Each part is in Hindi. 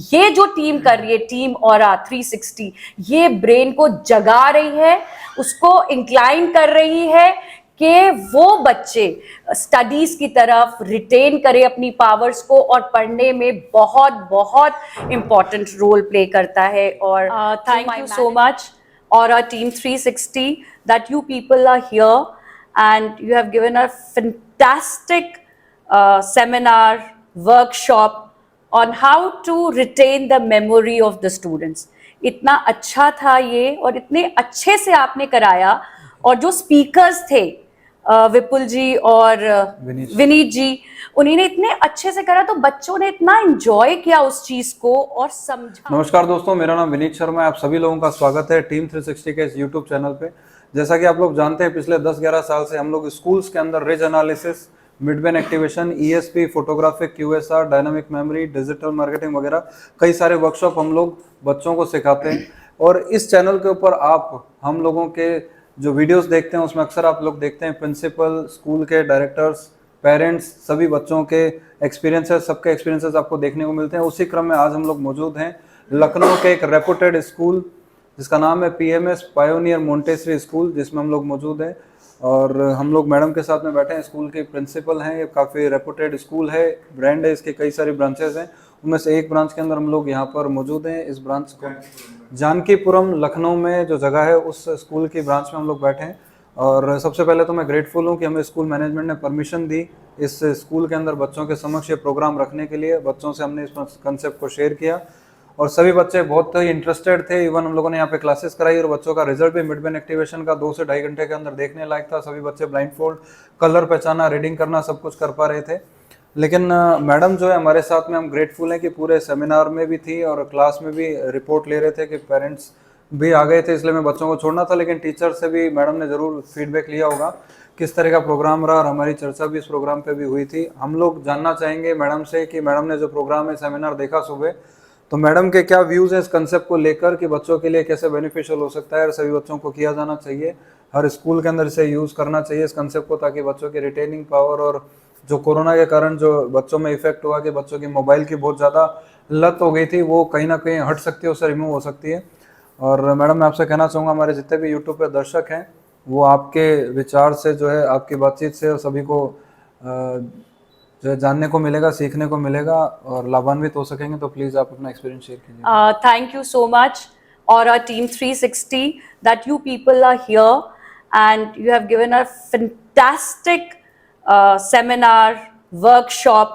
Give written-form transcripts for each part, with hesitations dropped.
ये जो टीम कर रही है, टीम ऑरा 360, ये ब्रेन को जगा रही है, उसको इंक्लाइन कर रही है कि वो बच्चे स्टडीज की तरफ रिटेन करे अपनी पावर्स को और पढ़ने में बहुत बहुत इंपॉर्टेंट रोल प्ले करता है। और thank you so much Aura team 360 that you people are here and you have given a fantastic seminar, workshop on how to retain the memory of the students. इतना अच्छा था ये और इतने अच्छे से आपने कराया। और जो स्पीकर्स थे विपुल जी और विनीत जी, उन्होंने इतने अच्छे से करा तो बच्चों ने इतना एंजॉय किया उस चीज को और समझा। नमस्कार दोस्तों, मेरा नाम विनीत शर्मा है। आप सभी लोगों का स्वागत है टीम 360 के इस यूट्यूब चैनल पे। जैसा कि आप लोग जानते हैं, पिछले 10-11 साल से हम लोग स्कूल्स के अंदर ridge analysis, mid brain activation, ESP, photographic, QSR, dynamic memory, digital marketing वगैरह कई सारे वर्कशॉप हम लोग बच्चों को सिखाते हैं। और इस चैनल के ऊपर आप हम लोगों के जो वीडियोस देखते हैं उसमें अक्सर आप लोग देखते हैं प्रिंसिपल, स्कूल के डायरेक्टर्स, पेरेंट्स, सभी बच्चों के एक्सपीरियंसेस, सबके एक्सपीरियंसेस आपको देखने को मिलते हैं। उसी क्रम में आज हम लोग मौजूद हैं लखनऊ के एक रेपुटेड स्कूल जिसका नाम है पीएमएस पायोनियर मोंटेसरी स्कूल, जिसमें हम लोग मौजूद हैं। और हम लोग मैडम के साथ में बैठे हैं। स्कूल के प्रिंसिपल हैं। ये काफ़ी रेपुटेड स्कूल है, ब्रांड है, इसके कई सारी ब्रांचेस हैं। उनमें से एक ब्रांच के अंदर हम लोग यहाँ पर मौजूद हैं। इस ब्रांच को जानकीपुरम लखनऊ में जो जगह है उस स्कूल की ब्रांच में हम लोग बैठे हैं। और सबसे पहले तो मैं ग्रेटफुल हूँ कि हमें स्कूल मैनेजमेंट ने परमिशन दी इस स्कूल के अंदर बच्चों के समक्ष ये प्रोग्राम रखने के लिए। बच्चों से हमने इस कंसेप्ट को शेयर किया और सभी बच्चे बहुत ही इंटरेस्टेड थे। इवन हम लोगों ने यहाँ पे क्लासेस कराई और बच्चों का रिजल्ट भी मिड ब्रेन एक्टिवेशन का 2 से ढाई घंटे के अंदर देखने लायक था। सभी बच्चे ब्लाइंड फोल्ड, कलर पहचाना, रीडिंग करना, सब कुछ कर पा रहे थे। लेकिन मैडम जो है हमारे साथ में, हम ग्रेटफुल हैं कि पूरे सेमिनार में भी थी और क्लास में भी रिपोर्ट ले रहे थे कि पेरेंट्स भी आ गए थे, इसलिए मैं बच्चों को छोड़ना था। लेकिन टीचर से भी मैडम ने ज़रूर फीडबैक लिया होगा किस तरह का प्रोग्राम रहा और हमारी चर्चा भी इस प्रोग्राम पे भी हुई थी। हम लोग जानना चाहेंगे मैडम से कि मैडम ने जो प्रोग्राम है, सेमिनार देखा सुबह, तो मैडम के क्या व्यूज़ हैं इस कंसेप्ट को लेकर कि बच्चों के लिए कैसे बेनिफिशियल हो सकता है और सभी बच्चों को किया जाना चाहिए। हर स्कूल के अंदर इसे यूज़ करना चाहिए इस कंसेप्ट को, ताकि बच्चों की रिटेनिंग पावर और जो कोरोना के कारण जो बच्चों में इफेक्ट हुआ कि बच्चों की मोबाइल की बहुत ज़्यादा लत हो गई थी, वो कहीं ना कहीं हट सकती है, उससे रिमूव हो सकती है। और मैडम मैं आपसे कहना चाहूँगा, हमारे जितने भी यूट्यूब पे दर्शक हैं वो आपके विचार से जो है, आपकी बातचीत से सभी को जो है जानने को मिलेगा, सीखने को मिलेगा और लाभान्वित हो सकेंगे। तो प्लीज़ आप अपना एक्सपीरियंस शेयर कीजिए। Thank you so much Aura team 360 that you people are here and you have given a fantastic seminar, workshop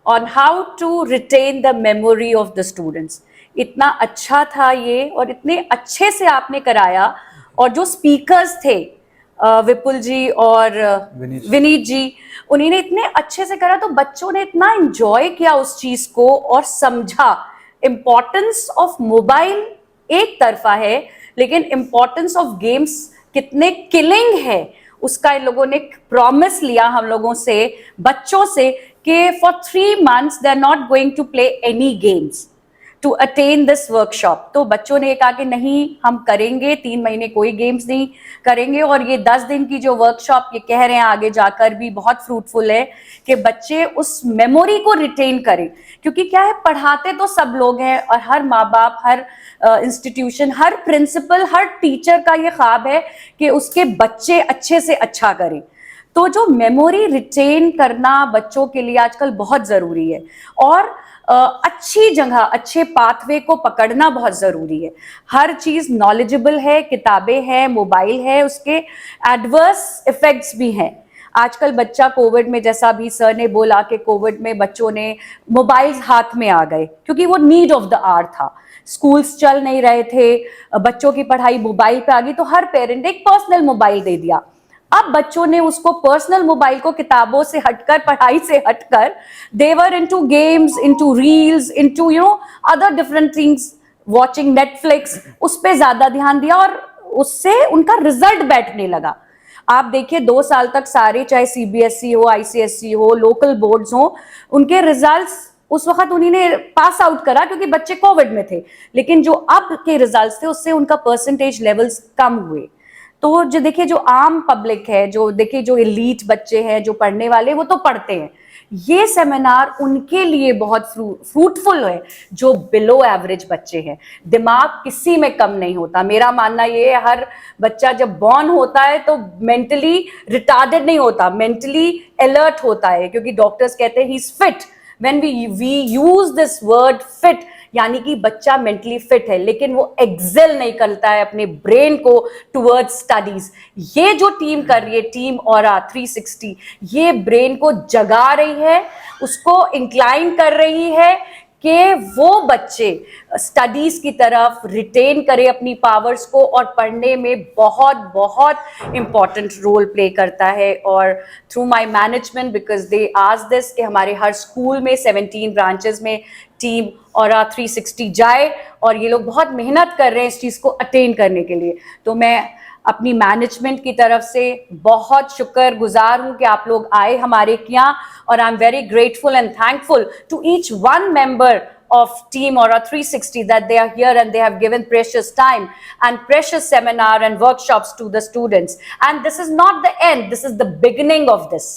on how to retain the memory of the students. इतना अच्छा था ये और इतने अच्छे से आपने कराया। और जो स्पीकर्स थे विपुल जी और विनीत जी, उन्होंने इतने अच्छे से करा तो बच्चों ने इतना एंजॉय किया उस चीज को और समझा। इम्पोर्टेंस ऑफ मोबाइल एक तरफा है, लेकिन इम्पोर्टेंस ऑफ गेम्स कितने किलिंग है उसका इन लोगों ने प्रॉमिस लिया हम लोगों से, बच्चों से, कि for 3 months they are not going to play any games to attend this workshop. तो बच्चों ने कहा कि नहीं, हम करेंगे, 3 महीने कोई गेम्स नहीं करेंगे। और ये 10 दिन की जो वर्कशॉप ये कह रहे हैं आगे जाकर भी बहुत फ्रूटफुल है कि बच्चे उस मेमोरी को रिटेन करें। क्योंकि क्या है, पढ़ाते तो सब लोग हैं और हर माँ बाप, हर इंस्टीट्यूशन, हर प्रिंसिपल, हर टीचर का ये ख्वाब है कि उसके बच्चे अच्छे से अच्छा करें। तो जो मेमोरी रिटेन करना बच्चों के लिए आजकल बहुत जरूरी है और अच्छी जगह, अच्छे पाथवे को पकड़ना बहुत जरूरी है। हर चीज नॉलेजेबल है, किताबें हैं, मोबाइल है, उसके एडवर्स इफेक्ट्स भी हैं। आजकल बच्चा कोविड में, जैसा भी सर ने बोला कि कोविड में बच्चों ने मोबाइल्स हाथ में आ गए क्योंकि वो नीड ऑफ द आवर था। स्कूल्स चल नहीं रहे थे, बच्चों की पढ़ाई मोबाइल पे आ गई, तो हर पेरेंट ने एक पर्सनल मोबाइल दे दिया। अब बच्चों ने उसको पर्सनल मोबाइल को किताबों से हटकर, पढ़ाई से हटकर, they were into games, into reels, into other different things, watching Netflix, उस पर ज्यादा ध्यान दिया और उससे उनका रिजल्ट बैठने लगा। आप देखिए 2 साल तक सारे, चाहे सीबीएसई हो, आईसीएसई हो, लोकल बोर्ड्स हो, उनके रिजल्ट्स उस वक्त उन्होंने पास आउट करा क्योंकि बच्चे कोविड में थे। लेकिन जो अब के रिजल्ट्स थे उससे उनका परसेंटेज लेवल्स कम हुए। तो जो देखिए, जो आम पब्लिक है, जो देखिए, जो एलीट बच्चे हैं, जो पढ़ने वाले, वो तो पढ़ते हैं, ये सेमिनार उनके लिए बहुत फ्रूटफुल है जो बिलो एवरेज बच्चे हैं। दिमाग किसी में कम नहीं होता, मेरा मानना ये है। हर बच्चा जब बॉर्न होता है तो मेंटली रिटार्डेड नहीं होता, मेंटली अलर्ट होता है, क्योंकि डॉक्टर्स कहते हैं he is fit. When we use this word fit, यानी कि बच्चा मेंटली फिट है, लेकिन वो एक्सेल नहीं करता है अपने ब्रेन को टुवर्ड्स स्टडीज। ये जो टीम कर रही है, टीम ऑरा 360, ये ब्रेन को जगा रही है, उसको इंक्लाइन कर रही है कि वो बच्चे स्टडीज की तरफ रिटेन करे अपनी पावर्स को, और पढ़ने में बहुत बहुत इंपॉर्टेंट रोल प्ले करता है। और through my management, because they ask this, कि हमारे हर स्कूल में 17 ब्रांचेस में टीम ऑरा 360 जाए, और ये लोग बहुत मेहनत कर रहे हैं इस चीज़ को अटेन करने के लिए। तो मैं अपनी मैनेजमेंट की तरफ से बहुत शुक्रगुजार हूं कि आप लोग आए हमारे यहाँ, और I am very grateful and thankful to each one member of Team Aura 360 that they are here and they have given precious time and precious seminar and workshops to the students. And this is not the end, this is the beginning of this.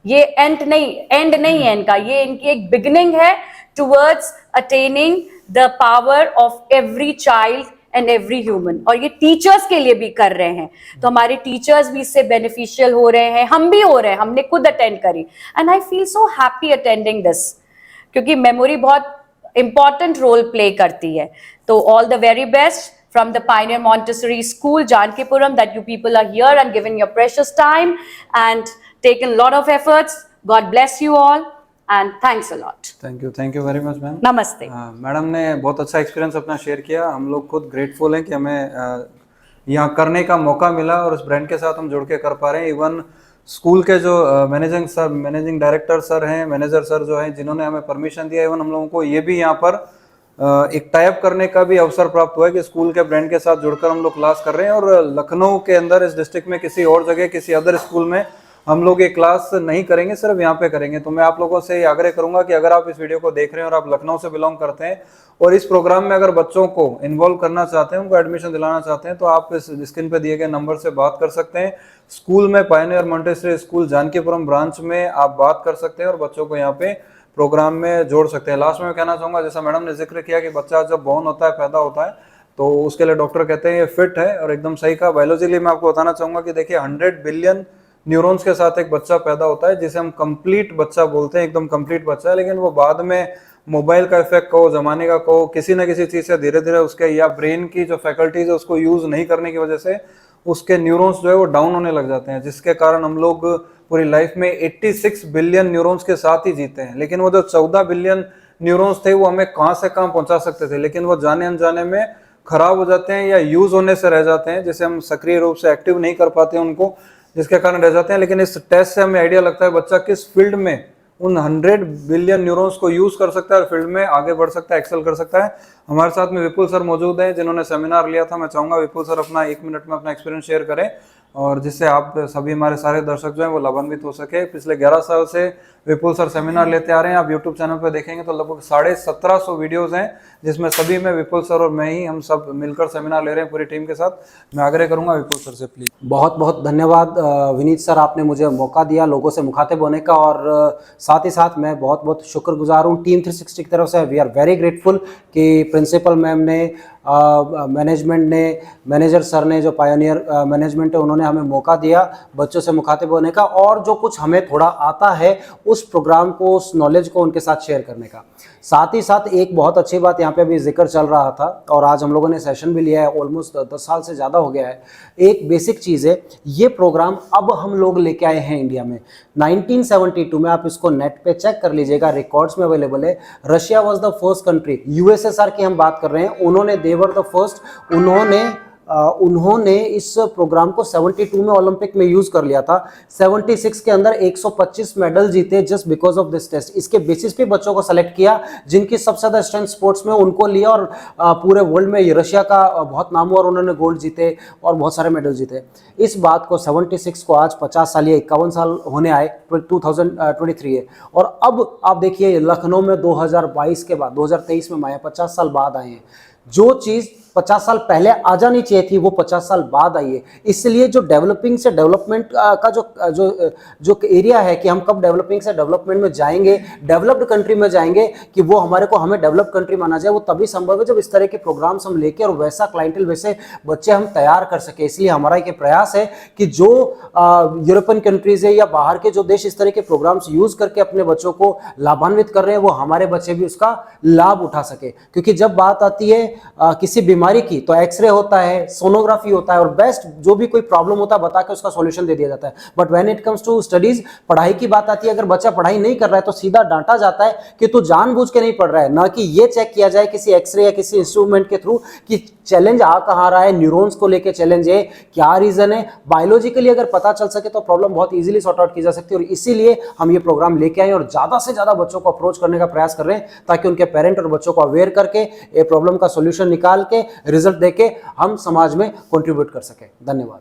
ये एंड नहीं है इनका, ये इनकी एक बिगिनिंग है towards attaining the power of every child and every human. और ये टीचर्स के लिए भी कर रहे हैं, तो हमारे टीचर्स भी इससे बेनिफिशियल हो रहे हैं, हम भी हो रहे हैं, हमने खुद अटेंड करी। And I feel so happy attending this, क्योंकि मेमोरी बहुत इंपॉर्टेंट रोल प्ले करती है। तो all the very best from the Pioneer Montessori School, Jankipuram, that you people are here and given your precious time and taken a lot of efforts. God bless you all and thanks a lot. Thank you very much ma'am. नमस्ते। मैडम ने बहुत अच्छा एक्सपीरियंस अपना शेयर किया, हम लोग खुद ग्रेटफुल हैं कि हमें यहाँ करने का मौका मिला और उस ब्रांड के साथ हम जुड़ के कर पा रहे हैं। इवन स्कूल के जो मैनेजिंग डायरेक्टर सर हैं, मैनेजर सर जो हैं, जिन्होंने हमें परमिशन दिया, इवन हम लोगों को ये भी यहाँ पर एक टाइप करने का भी अवसर प्राप्त हुआ है कि स्कूल के ब्रांड के साथ जुड़कर हम लोग क्लास कर रहे हैं। और लखनऊ के अंदर इस डिस्ट्रिक्ट में किसी और जगह, किसी अदर स्कूल में हम लोग ये क्लास नहीं करेंगे, सिर्फ यहाँ पे करेंगे। तो मैं आप लोगों से ये आग्रह करूंगा कि अगर आप इस वीडियो को देख रहे हैं और आप लखनऊ से बिलोंग करते हैं और इस प्रोग्राम में अगर बच्चों को इन्वॉल्व करना चाहते हैं, उनको एडमिशन दिलाना चाहते हैं, तो आप इस स्क्रीन पे दिए गए नंबर से बात कर सकते हैं। स्कूल में Pioneer Montessori school Janakipuram branch में आप बात कर सकते हैं और बच्चों को यहाँ पे प्रोग्राम में जोड़ सकते हैं। लास्ट में मैं कहना चाहूँगा, जैसा मैडम ने जिक्र किया कि बच्चा जब बॉर्न होता है, पैदा होता है, तो उसके लिए डॉक्टर कहते हैं ये फिट है, और एकदम सही कहा। बायोलॉजिकली मैं आपको बताना चाहूँगा कि देखिए 100 बिलियन न्यूरॉन्स के साथ एक बच्चा पैदा होता है, जिसे हम कंप्लीट बच्चा बोलते हैं, एकदम कंप्लीट बच्चा है। लेकिन वो बाद में मोबाइल का इफेक्ट कहो, जमाने का कहो, किसी ना किसी चीज़ से धीरे धीरे उसके या ब्रेन की जो फैकल्टीज है उसको यूज़ नहीं करने की वजह से उसके न्यूरॉन्स जो है वो डाउन होने लग जाते हैं, जिसके कारण हम लोग पूरी लाइफ में 86 बिलियन न्यूरॉन्स के साथ ही जीते हैं। लेकिन वो जो 14 बिलियन न्यूरॉन्स थे वो हमें कहाँ से कहाँ पहुंचा सकते थे, लेकिन वो जाने अनजाने में खराब हो जाते हैं या यूज होने से रह जाते हैं, जिसे हम सक्रिय रूप से एक्टिव नहीं कर पाते हैं उनको, जिसके कारण रह जाते हैं। लेकिन इस टेस्ट से हमें आइडिया लगता है बच्चा किस फील्ड में उन 100 बिलियन न्यूरॉन्स को यूज कर सकता है और फील्ड में आगे बढ़ सकता है, एक्सेल कर सकता है। हमारे साथ में विपुल सर मौजूद हैं, जिन्होंने सेमिनार लिया था। मैं चाहूंगा विपुल सर अपना 1 मिनट में अपना एक्सपीरियंस शेयर करें, और जिससे आप सभी हमारे सारे दर्शक जो हैं वो लाभान्वित हो सके। पिछले 11 साल से विपुल सर सेमिनार लेते आ रहे हैं। आप यूट्यूब चैनल पर देखेंगे तो लगभग 1750 वीडियोज़ हैं, जिसमें सभी में विपुल सर और मैं ही, हम सब मिलकर सेमिनार ले रहे हैं पूरी टीम के साथ। मैं आग्रह करूंगा विपुल सर से, प्लीज। बहुत बहुत धन्यवाद विनीत सर, आपने मुझे मौका दिया लोगों से मुखातिब होने का, और साथ ही साथ मैं बहुत बहुत शुक्रगुजार हूँ टीम 360 की तरफ से। वी आर वेरी ग्रेटफुल कि प्रिंसिपल मैम ने, मैनेजमेंट ने, मैनेजर सर ने, जो पायोनियर मैनेजमेंट है, उन्होंने हमें मौका दिया बच्चों से मुखातिब होने का, और जो कुछ हमें थोड़ा आता है उस प्रोग्राम को, उस नॉलेज को उनके साथ शेयर करने का। साथ ही साथ एक बहुत अच्छी बात यहाँ पे अभी जिक्र चल रहा था, और आज हम लोगों ने सेशन भी लिया है, ऑलमोस्ट 10 साल से ज़्यादा हो गया है। एक बेसिक चीज़ है, ये प्रोग्राम अब हम लोग लेके आए हैं इंडिया में 1972 में। आप इसको नेट पे चेक कर लीजिएगा, रिकॉर्ड्स में अवेलेबल है। Russia was the first country, USSR की हम बात कर रहे हैं, उन्होंने देवर द फर्स्ट, उन्होंने इस प्रोग्राम को 72 में ओलंपिक में यूज कर लिया था। 76 के अंदर 125 मेडल जीते just because of this test. इसके बेसिस पे बच्चों को सेलेक्ट किया जिनकी सबसे ज्यादा स्ट्रेंथ स्पोर्ट्स में, उनको लिया, और पूरे वर्ल्ड में रशिया का बहुत नाम हुआ और उन्होंने गोल्ड जीते और बहुत सारे मेडल जीते। इस बात को 76 को आज 50 साल या 51 साल होने आए, 2023 है। और अब आप देखिए लखनऊ में 2022 के बाद, 2023 में माया 50 साल बाद आए हैं। जो चीज 50 साल पहले आ जानी चाहिए थी वो 50 साल बाद आई है। इसलिए जो डेवलपिंग से डेवलपमेंट का जो एरिया है कि हम कब डेवलपिंग से डेवलपमेंट में जाएंगे, डेवलप्ड कंट्री में जाएंगे, कि वो हमें डेवलप कंट्री माना जाए, वो तभी संभव है जब इस तरह के प्रोग्राम्स हम लेके और वैसा क्लाइंटेल, वैसे बच्चे हम तैयार कर सके। इसलिए हमारा एक प्रयास है कि जो यूरोपियन कंट्रीज है या बाहर के जो देश इस तरह के प्रोग्राम्स यूज करके अपने बच्चों को लाभान्वित कर रहे हैं, वो हमारे बच्चे भी उसका लाभ उठा सके। क्योंकि जब बात आती है किसी बीमारी की, तो एक्सरे होता है, सोनोग्राफी होता है, और बेस्ट जो भी कोई प्रॉब्लम होता है बता के उसका सॉल्यूशन दे दिया जाता है। But when it comes to studies, पढ़ाई की बात आती है, अगर बच्चा पढ़ाई नहीं कर रहा है तो सीधा डांटा जाता है कि तू जानबूझ के नहीं पढ़ रहा है, ना कि ये चेक किया जाए किसी एक्सरे या किसी इंस्ट्रूमेंट के थ्रू कि चैलेंज आ कहां रहा है, न्यूरॉन्स को लेके चैलेंज है, क्या रीजन है। बायोलॉजिकली अगर पता चल सके तो प्रॉब्लम बहुत इजीली सॉर्ट आउट की जा सकती है। और इसीलिए हम ये प्रोग्राम लेके आए और ज्यादा से ज्यादा बच्चों को अप्रोच करने का प्रयास कर रहे हैं, ताकि उनके पेरेंट और बच्चों को अवेयर करके ये प्रॉब्लम का सॉल्यूशन निकाल के, रिजल्ट देके हम समाज में कंट्रीब्यूट कर सके। धन्यवाद।